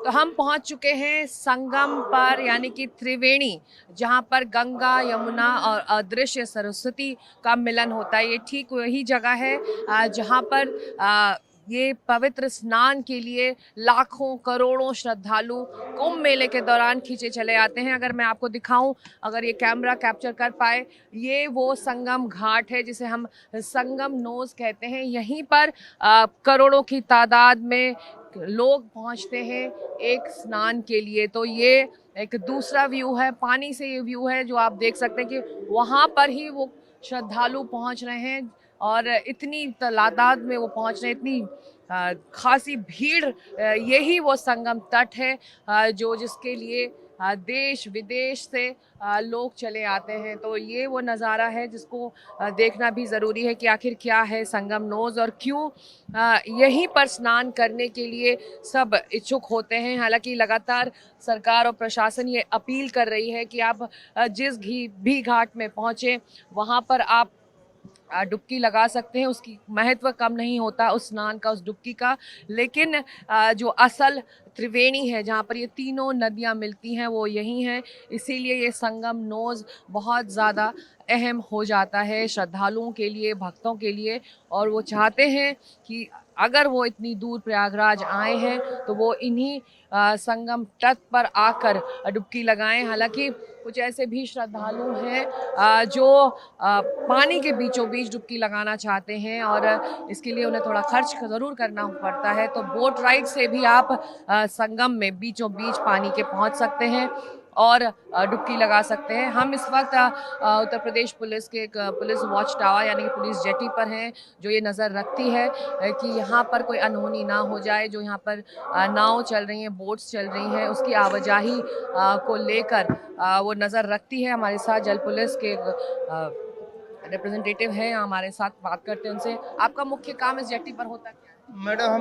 तो हम पहुंच चुके हैं संगम पर, यानी कि त्रिवेणी, जहां पर गंगा, यमुना और अदृश्य सरस्वती का मिलन होता है। ये ठीक वही जगह है जहां पर ये पवित्र स्नान के लिए लाखों करोड़ों श्रद्धालु कुंभ मेले के दौरान खींचे चले आते हैं। अगर मैं आपको दिखाऊं, अगर ये कैमरा कैप्चर कर पाए, ये वो संगम घाट है जिसे हम संगम नोज कहते हैं। यहीं पर करोड़ों की तादाद में लोग पहुंचते हैं एक स्नान के लिए। तो ये एक दूसरा व्यू है, पानी से ये व्यू है जो आप देख सकते हैं कि वहां पर ही वो श्रद्धालु पहुंच रहे हैं और इतनी तादाद में वो पहुंच रहे हैं, इतनी खासी भीड़। यही वो संगम तट है जो जिसके लिए देश विदेश से लोग चले आते हैं। तो ये वो नज़ारा है जिसको देखना भी ज़रूरी है कि आखिर क्या है संगम नोज और क्यों यहीं पर स्नान करने के लिए सब इच्छुक होते हैं। हालांकि लगातार सरकार और प्रशासन ये अपील कर रही है कि आप जिस भी घाट में पहुँचें वहाँ पर आप डुबकी लगा सकते हैं। उसकी महत्व कम नहीं होता उस स्नान का, उस डुबकी का। लेकिन जो असल त्रिवेणी है जहाँ पर ये तीनों नदियाँ मिलती हैं वो यही है, इसीलिए ये संगम नोज बहुत ज़्यादा अहम हो जाता है श्रद्धालुओं के लिए, भक्तों के लिए। और वो चाहते हैं कि अगर वो इतनी दूर प्रयागराज आए हैं तो वो इन्हीं संगम तट पर आकर डुबकी लगाएं। हालांकि कुछ ऐसे भी श्रद्धालु हैं जो पानी के बीचों बीच डुबकी लगाना चाहते हैं और इसके लिए उन्हें थोड़ा खर्च ज़रूर करना पड़ता है। तो बोट राइड से भी आप संगम में बीचों बीच पानी के पहुंच सकते हैं और डुबकी लगा सकते हैं। हम इस वक्त उत्तर प्रदेश पुलिस के एक पुलिस वॉच टावर यानी कि पुलिस जेटी पर हैं, जो ये नज़र रखती है कि यहाँ पर कोई अनहोनी ना हो जाए। जो यहाँ पर नाव चल रही हैं, बोट्स चल रही हैं, उसकी आवाजाही को लेकर वो नज़र रखती है। हमारे साथ जल पुलिस के रिप्रेजेंटेटिव हैं, हमारे साथ बात करते हैं उनसे। आपका मुख्य काम इस जेटी पर होता क्या है? मैडम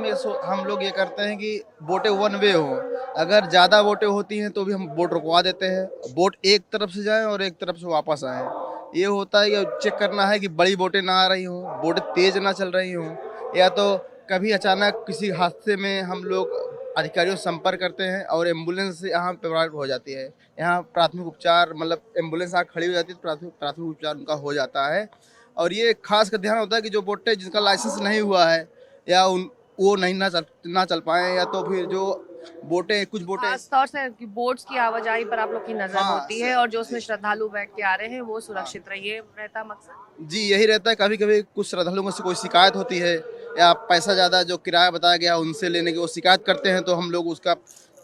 हम लोग ये करते हैं कि बोटें वन वे हो। अगर ज़्यादा बोटें होती हैं तो भी हम बोट रुकवा देते हैं, बोट एक तरफ से जाएं और एक तरफ से वापस आएं। ये होता है कि चेक करना है कि बड़ी बोटें ना आ रही हों, बोटें तेज़ ना चल रही हों, या तो कभी अचानक किसी हादसे में हम लोग अधिकारियों से संपर्क करते हैं और एम्बुलेंस यहाँ प्रोवाइड हो जाती है। यहाँ प्राथमिक उपचार, मतलब एम्बुलेंस यहाँ खड़ी हो जाती है तो प्राथमिक प्राथमिक उपचार उनका हो जाता है। और ये खास का ध्यान होता है कि जो बोटें जिनका लाइसेंस नहीं हुआ है या उन वो नहीं ना चल पाए, या तो फिर जो बोटें, कुछ बोटें। खास तौर से कि बोट्स की आवाजाही पर आप लोग की नजर हाँ होती है और जो उसमें श्रद्धालु बैठ के आ रहे हैं वो सुरक्षित रहे, ये रहता मकसद। जी यही रहता है। कभी कभी कुछ श्रद्धालुओं से कोई शिकायत होती है या पैसा ज़्यादा जो किराया बताया गया उनसे लेने की वो शिकायत करते हैं, तो हम लोग उसका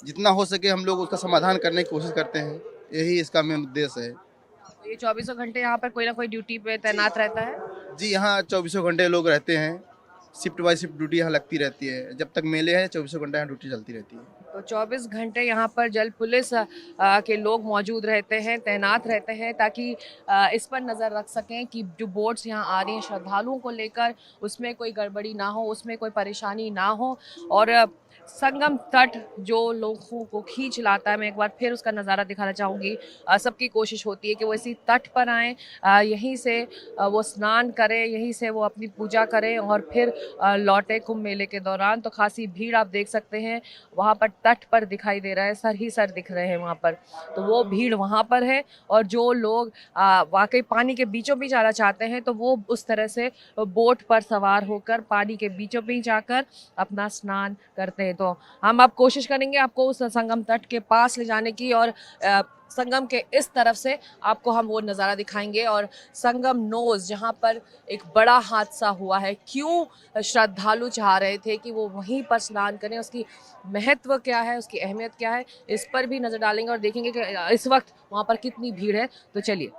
जितना हो सके हम लोग उसका समाधान करने की कोशिश करते हैं। यही इसका मेन उद्देश्य है। तो ये 24 घंटे यहाँ पर कोई ना कोई ड्यूटी पे तैनात रहता है। जी यहाँ चौबीसों घंटे लोग रहते हैं, शिफ्ट बाई शिफ्ट ड्यूटी यहाँ लगती रहती है। जब तक मेले है चौबीसों घंटे यहाँ ड्यूटी चलती रहती है। तो 24 घंटे यहाँ पर जल पुलिस के लोग मौजूद रहते हैं, तैनात रहते हैं, ताकि इस पर नज़र रख सकें कि जो बोट्स यहाँ आ रही हैं श्रद्धालुओं को लेकर उसमें कोई गड़बड़ी ना हो, उसमें कोई परेशानी ना हो। और संगम तट जो लोगों को खींच लाता है, मैं एक बार फिर उसका नज़ारा दिखाना चाहूँगी। सबकी कोशिश होती है कि वो इसी तट पर आएँ, यहीं से वो स्नान करें, यहीं से वो अपनी पूजा करें और फिर लौटे कुंभ मेले के दौरान। तो खासी भीड़ आप देख सकते हैं वहाँ पर तट पर दिखाई दे रहा है, सर ही सर दिख रहे हैं वहाँ पर। तो वो भीड़ वहाँ पर है और जो लोग वाकई पानी के बीचों बीच आना चाहते हैं तो वो उस तरह से बोट पर सवार होकर पानी के बीचों बीच जाकर अपना स्नान करते हैं। तो हम अब कोशिश करेंगे आपको उस संगम तट के पास ले जाने की और संगम के इस तरफ से आपको हम वो नज़ारा दिखाएंगे। और संगम नोज जहाँ पर एक बड़ा हादसा हुआ है, क्यों श्रद्धालु चाह रहे थे कि वो वहीं पर स्नान करें, उसकी महत्व क्या है, उसकी अहमियत क्या है, इस पर भी नज़र डालेंगे और देखेंगे कि इस वक्त वहाँ पर कितनी भीड़ है। तो चलिए।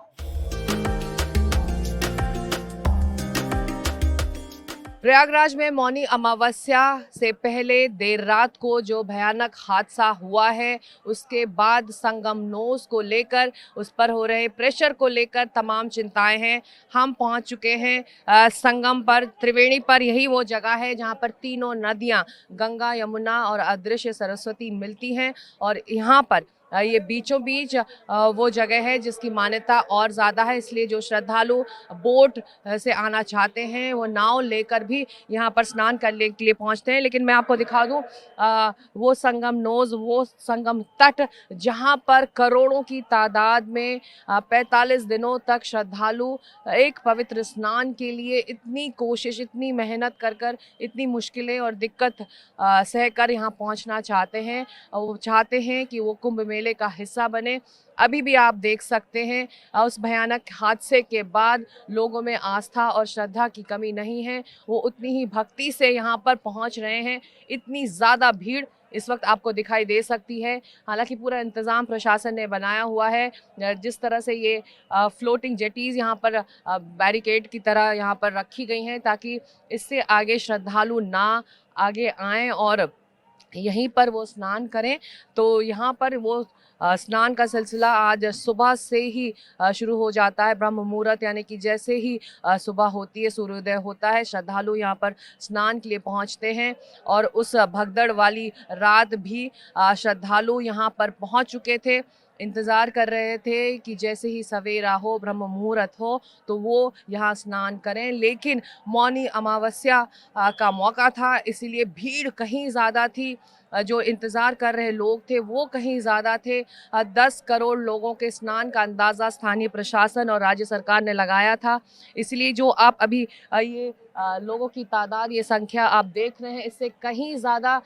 प्रयागराज में मौनी अमावस्या से पहले देर रात को जो भयानक हादसा हुआ है, उसके बाद संगम नोज को लेकर, उस पर हो रहे प्रेशर को लेकर तमाम चिंताएं हैं। हम पहुंच चुके हैं संगम पर, त्रिवेणी पर। यही वो जगह है जहां पर तीनों नदियां गंगा, यमुना और अदृश्य सरस्वती मिलती हैं और यहाँ पर ये बीचों बीच वो जगह है जिसकी मान्यता और ज़्यादा है, इसलिए जो श्रद्धालु बोट से आना चाहते हैं वो नाव लेकर भी यहाँ पर स्नान करने के लिए पहुँचते हैं। लेकिन मैं आपको दिखा दूँ वो संगम नोज़, वो संगम तट जहाँ पर करोड़ों की तादाद में 45 दिनों तक श्रद्धालु एक पवित्र स्नान के लिए इतनी कोशिश, इतनी मेहनत कर इतनी मुश्किलें और दिक्कत सहकर यहाँ पहुँचना चाहते हैं। वो चाहते हैं कि वो कुंभ मेले का हिस्सा बने। अभी भी आप देख सकते हैं उस भयानक हादसे के बाद लोगों में आस्था और श्रद्धा की कमी नहीं है, वो उतनी ही भक्ति से यहाँ पर पहुँच रहे हैं। इतनी ज़्यादा भीड़ इस वक्त आपको दिखाई दे सकती है। हालांकि पूरा इंतज़ाम प्रशासन ने बनाया हुआ है। जिस तरह से ये फ्लोटिंग जेटीज़ यहाँ पर बैरिकेड की तरह यहाँ पर रखी गई हैं ताकि इससे आगे श्रद्धालु ना आगे आएँ और यहीं पर वो स्नान करें। तो यहाँ पर वो स्नान का सिलसिला आज सुबह से ही शुरू हो जाता है। ब्रह्म मुहूर्त यानी कि जैसे ही सुबह होती है, सूर्योदय होता है, श्रद्धालु यहाँ पर स्नान के लिए पहुँचते हैं। और उस भगदड़ वाली रात भी श्रद्धालु यहाँ पर पहुँच चुके थे, इंतज़ार कर रहे थे कि जैसे ही सवेरा हो, ब्रह्म मुहूर्त हो तो वो यहाँ स्नान करें। लेकिन मौनी अमावस्या का मौका था, इसीलिए भीड़ कहीं ज़्यादा थी। जो इंतज़ार कर रहे लोग थे वो कहीं ज़्यादा थे। 10 करोड़ लोगों के स्नान का अंदाज़ा स्थानीय प्रशासन और राज्य सरकार ने लगाया था। इसलिए जो आप अभी ये लोगों की तादाद, ये संख्या आप देख रहे हैं, इससे कहीं ज़्यादा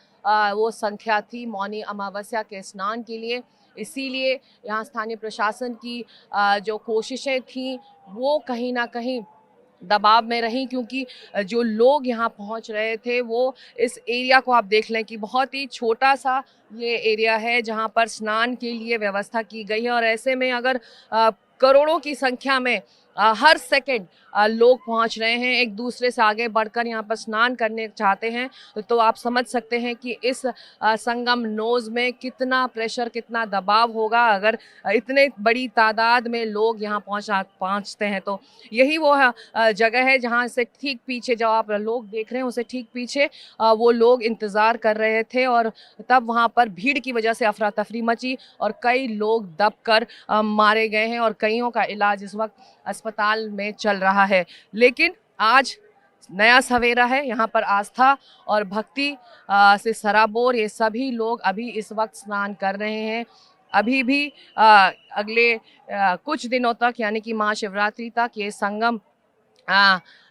वो संख्या थी मौनी अमावस्या के स्नान के लिए। इसीलिए यहाँ स्थानीय प्रशासन की जो कोशिशें थीं वो कहीं ना कहीं दबाव में रहीं, क्योंकि जो लोग यहाँ पहुँच रहे थे वो इस एरिया को आप देख लें कि बहुत ही छोटा सा ये एरिया है जहाँ पर स्नान के लिए व्यवस्था की गई है। और ऐसे में अगर करोड़ों की संख्या में हर सेकंड लोग पहुंच रहे हैं, एक दूसरे से आगे बढ़कर यहाँ पर स्नान करने चाहते हैं, तो आप समझ सकते हैं कि इस संगम नोज़ में कितना प्रेशर, कितना दबाव होगा अगर इतने बड़ी तादाद में लोग यहाँ पहुँचते हैं। तो यही वो जगह है जहाँ से ठीक पीछे जो आप लोग देख रहे हैं उसे ठीक पीछे वो लोग इंतज़ार कर रहे थे और तब वहाँ पर भीड़ की वजह से अफरा तफरी मची और कई लोग दबकर मारे गए हैं और कईयों का इलाज इस वक्त अस्पताल में चल रहा है। लेकिन आज नया सवेरा है, यहाँ पर आस्था और भक्ति से सराबोर ये सभी लोग अभी इस वक्त स्नान कर रहे हैं। अभी भी अगले कुछ दिनों तक यानी कि महाशिवरात्रि तक ये संगम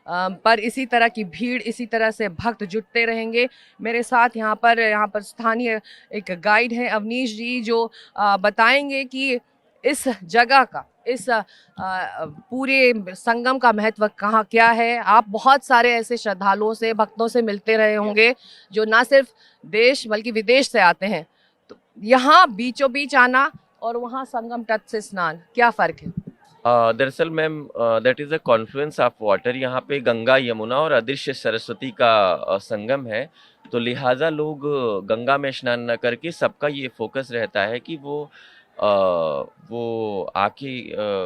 पर इसी तरह की भीड़, इसी तरह से भक्त जुटते रहेंगे। मेरे साथ यहाँ पर स्थानीय एक गाइड हैं अवनीश जी, जो बताएंगे कि इस जगह का, इस पूरे संगम का महत्व कहाँ क्या है। आप बहुत सारे ऐसे श्रद्धालुओं से, भक्तों से मिलते रहे होंगे जो ना सिर्फ देश बल्कि विदेश से आते हैं, तो यहाँ बीचों बीच आना और वहाँ संगम तट से स्नान, क्या फ़र्क है? दरअसल ma'am that is a Confluence of water. यहाँ पे गंगा, यमुना और अदृश्य सरस्वती का संगम है, तो लिहाजा लोग गंगा में स्नान न करके सबका ये फोकस रहता है कि वो आके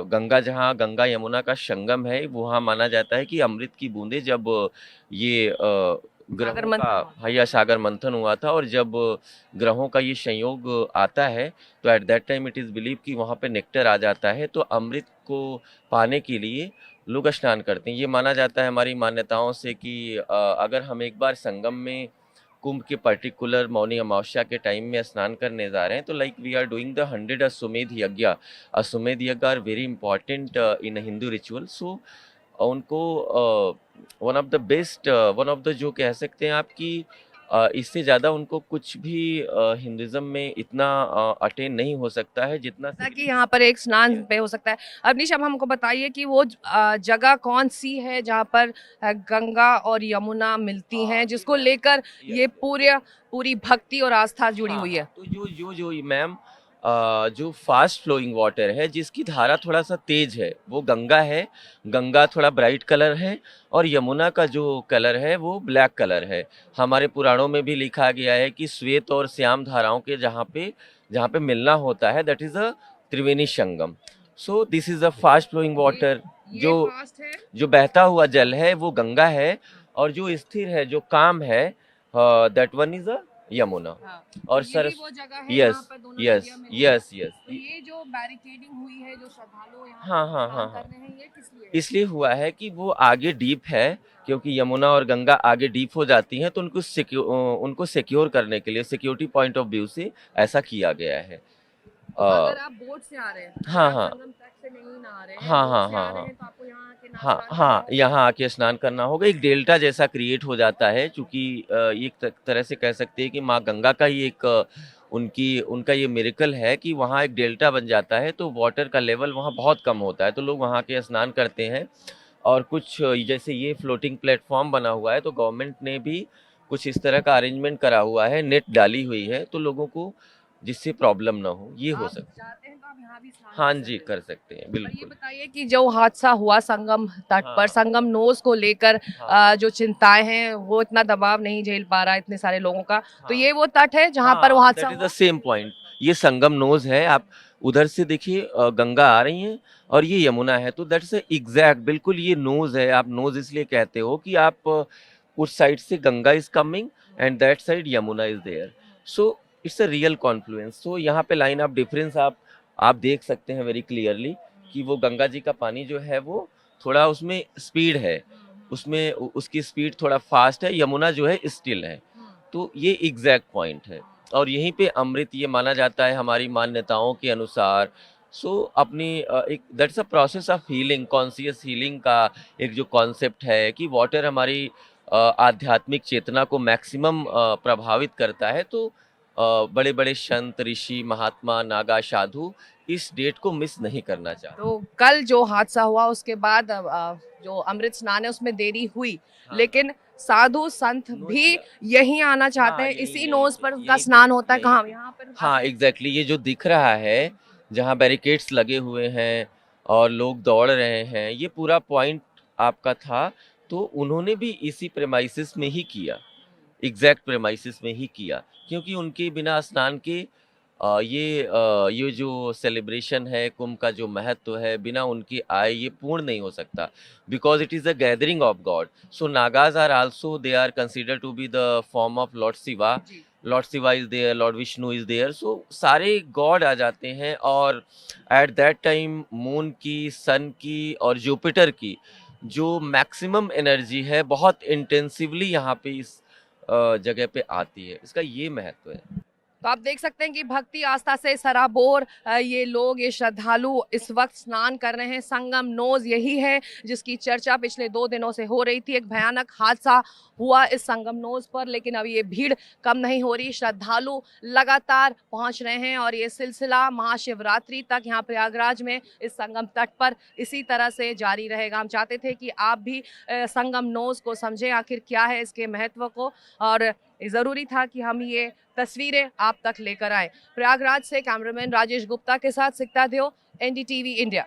गंगा, जहाँ गंगा यमुना का संगम है, वहाँ माना जाता है कि अमृत की बूंदें जब ये ग्रहों का या सागर मंथन हुआ था और जब ग्रहों का ये संयोग आता है तो at that time it is believe कि वहाँ पे नेक्टर आ जाता है, तो अमृत को पाने के लिए लोग स्नान करते हैं। ये माना जाता है हमारी मान्यताओं से कि अगर हम एक बार संगम में कुंभ के पर्टिकुलर मौनी अमावस्या के टाइम में स्नान करने जा रहे हैं, तो like we are doing the 100 Ashwamedha yagya. Ashwamedha yagya are very important in Hindu ritual. So उनको one of the best, one of the, जो कह सकते हैं आप कि इससे ज़्यादा उनको कुछ भी हिंदुज़म में इतना अटेन नहीं हो सकता है जितना कि यहाँ पर एक स्नान पे हो सकता है। अवनीश, अब हमको बताइए कि वो जगह कौन सी है जहाँ पर गंगा और यमुना मिलती हैं, जिसको लेकर ये पूरी भक्ति और आस्था जुड़ी हुई है? तो जो मैम जो फास्ट फ्लोइंग वाटर है, जिसकी धारा थोड़ा सा तेज है, वो गंगा है। गंगा थोड़ा ब्राइट कलर है और यमुना का जो कलर है वो ब्लैक कलर है। हमारे पुराणों में भी लिखा गया है कि श्वेत और श्याम धाराओं के जहाँ पे मिलना होता है, that is a Triveni Sangam. So this is a fast flowing water. जो बहता हुआ जल है वो गंगा है और जो स्थिर है, जो काम है, that one is a Yamuna. हाँ, और तो सर यही वो जगह है यस जहाँ पर दोनों यस नदियाँ मिलती हैं। यस यस तो ये जो बैरिकेडिंग हुई है, जो श्रद्धालु यहाँ हाँ पर हाँ हाँ स्नान हाँ, कर रहे हैं, ये किस लिए है? इसलिए हुआ है कि वो आगे डीप है, क्योंकि यमुना और गंगा आगे डीप हो जाती हैं, तो उनको सिक्योर करने के लिए, सिक्योरिटी पॉइंट ऑफ व्यू से ऐसा किया गया है। तो अगर आप बोट से आ रहे हैं, अगर हाँ आप हाँ संगम तट से नहीं नहा रहे हैं, हाँ बोट हाँ से आ हाँ रहे हाँ हैं, तो आपको यहाँ आके हाँ स्नान करना हाँ, होगा। यहाँ आके स्नान करना होगा। एक डेल्टा जैसा क्रिएट हो जाता है, क्योंकि एक तरह से कह सकते हैं कि माँ गंगा का ही एक उनकी उनका ये मिरेकल है कि वहाँ एक डेल्टा बन जाता है, तो वाटर का लेवल वहाँ बहुत कम होता है, तो लोग वहाँ के स्नान करते हैं। और कुछ जैसे ये फ्लोटिंग प्लेटफॉर्म बना हुआ है, तो गवर्नमेंट ने भी कुछ इस तरह का अरेंजमेंट करा हुआ है, नेट डाली हुई है, तो लोगों को जिससे प्रॉब्लम ना हो, ये हो आप सकता है। चाहते हैं तो आप यहाँ भी स्नान हाँ कर जी, सकते हैं। कर सकते हैं, और ये बिल्कुल। बताइए कि जो हादसा हुआ संगम तट पर, हाँ संगम नोज को लेकर हाँ जो चिंताएं हैं, वो इतना दबाव नहीं झेल पा रहा है इतने सारे लोगों का, तो हाँ ये वो तट है जहाँ पर वो हाँ, हादसा दैट इज द हुआ। Same point. ये संगम नोज है, आप उधर से देखिए, गंगा आ रही है और ये यमुना है, तो दैट्स एग्जैक्ट, बिल्कुल ये नोज है। आप नोज इसलिए कहते हो कि आप उस साइड से Ganga is coming and that side Yamuna is there, so it's a real confluence. तो यहाँ पे लाइन ऑफ डिफरेंस आप देख सकते हैं वेरी क्लियरली कि वो गंगा जी का पानी जो है वो थोड़ा उसमें स्पीड है, उसमें उसकी स्पीड थोड़ा फास्ट है, यमुना जो है स्टिल है। तो ये एग्जैक्ट पॉइंट है, और यहीं पे अमृत ये माना जाता है हमारी मान्यताओं के अनुसार। सो अपनी एक that's a process of healing, conscious healing का एक जो कॉन्सेप्ट है कि वाटर हमारी आध्यात्मिक चेतना को मैक्सिमम प्रभावित करता है। तो बड़े बड़े संत, ऋषि, महात्मा, नागा, साधु इस डेट को मिस नहीं करना चाहते। तो कल जो हादसा हुआ उसके बाद जो अमृत स्नान है उसमें देरी हुई, हाँ, लेकिन साधु संत नोच भी लिया। यहीं आना चाहते हाँ, हैं, यहीं इसी यहीं नोज पे पर उनका यहीं पे स्नान होता है। यहीं कहाँ? पे यहाँ पर हाँ एग्जैक्टली, ये जो दिख रहा है जहाँ बैरिकेड्स लगे हुए हैं और लोग दौड़ रहे हैं, ये पूरा पॉइंट आपका था। तो उन्होंने भी इसी प्रेमाइसिस में ही किया, एग्जैक्ट प्रेमाइसिस में ही किया, क्योंकि उनके बिना स्नान के ये जो सेलिब्रेशन है, कुंभ का जो महत्व है, बिना उनके आए ये पूर्ण नहीं हो सकता, because it is a gathering of god. So Nagas are also, they are consider to be the form of lord Shiva. जी। Lord Shiva is there, lord Vishnu is there, so सारे गॉड आ जाते हैं। और एट दैट टाइम मून की, सन की और Jupiter की जो मैक्सिमम एनर्जी है, बहुत इंटेंसिवली यहाँ पे इस जगह पे आती है। इसका ये महत्व है। तो आप देख सकते हैं कि भक्ति आस्था से सराबोर ये लोग, ये श्रद्धालु इस वक्त स्नान कर रहे हैं। संगम नोज यही है जिसकी चर्चा पिछले 2 दिनों से हो रही थी। एक भयानक हादसा हुआ इस संगम नोज पर, लेकिन अब ये भीड़ कम नहीं हो रही, श्रद्धालु लगातार पहुंच रहे हैं और ये सिलसिला महाशिवरात्रि तक यहाँ प्रयागराज में इस संगम तट पर इसी तरह से जारी रहेगा। हम चाहते थे कि आप भी संगम नोज को समझें, आखिर क्या है इसके महत्व को, और ज़रूरी था कि हम ये तस्वीरें आप तक लेकर आए। प्रयागराज से कैमरामैन राजेश गुप्ता के साथ सिकता देओ, NDTV इंडिया।